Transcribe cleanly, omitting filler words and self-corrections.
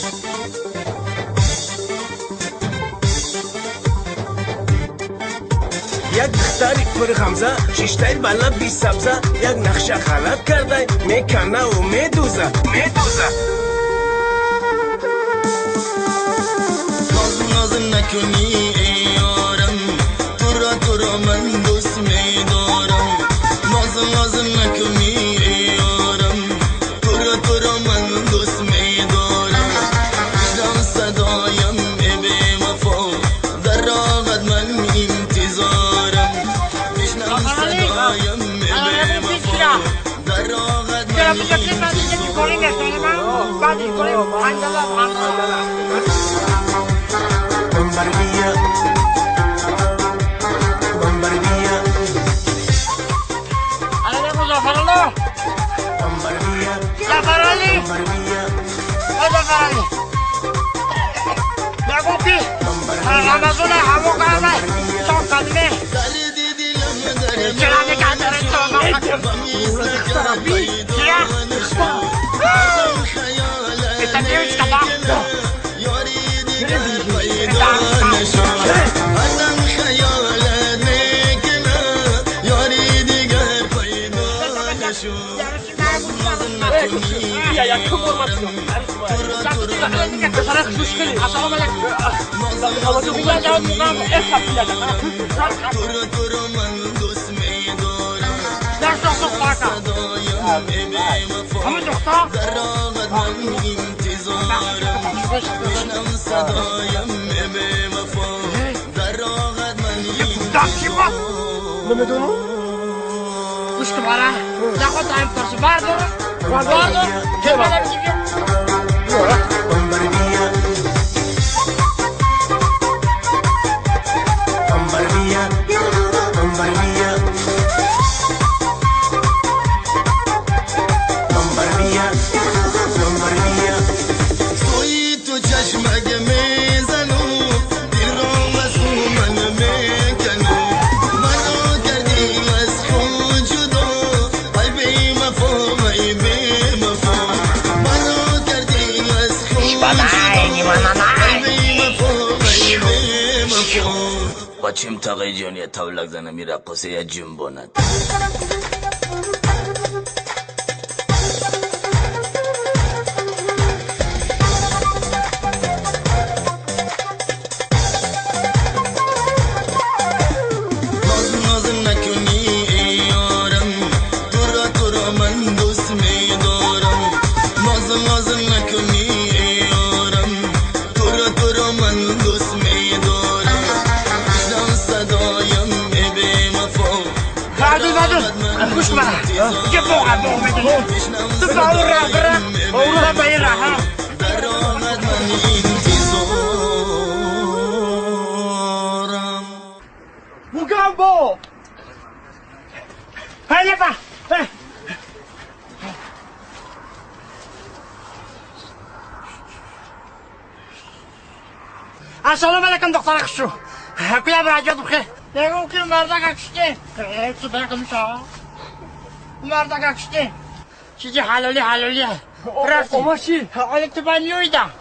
یک دختری پر غمزه شیشتای بالا بی سبزه یک نقشه خلق کرده میکنه و میدوزه ناز نکنی ای یارم تو را من دوست میدارم ناز نکنی ای یارم تو را من دوست میدارم بشنو صدایم ای بی وفا در راهت من انتظارم بشنو صدایم ای بی وفا در راهت من نمیدونم گوش کن برای نخواد دایم پرسه بردار که بالا بگیم بچیم تقی جانی تولک زنه میره قصه یه جنباند ناز نکنی ای یارم تو را من دوست میدارم ناز نکنی ای یارم تو را من دوست میدارم بشنو صدایم ای بی وفا گوش کن که بوقع میدونی تو باور را برم باور را باید را ها در راحت من انتظارم بگم با هیله با السلام علیکم دختر خشو کیا براجات بخیر نگو که مردک اکشتی تو برکم شا مردک اکشتی چیزی حلالی رفتی اما چی؟ حالی تو بانیویدم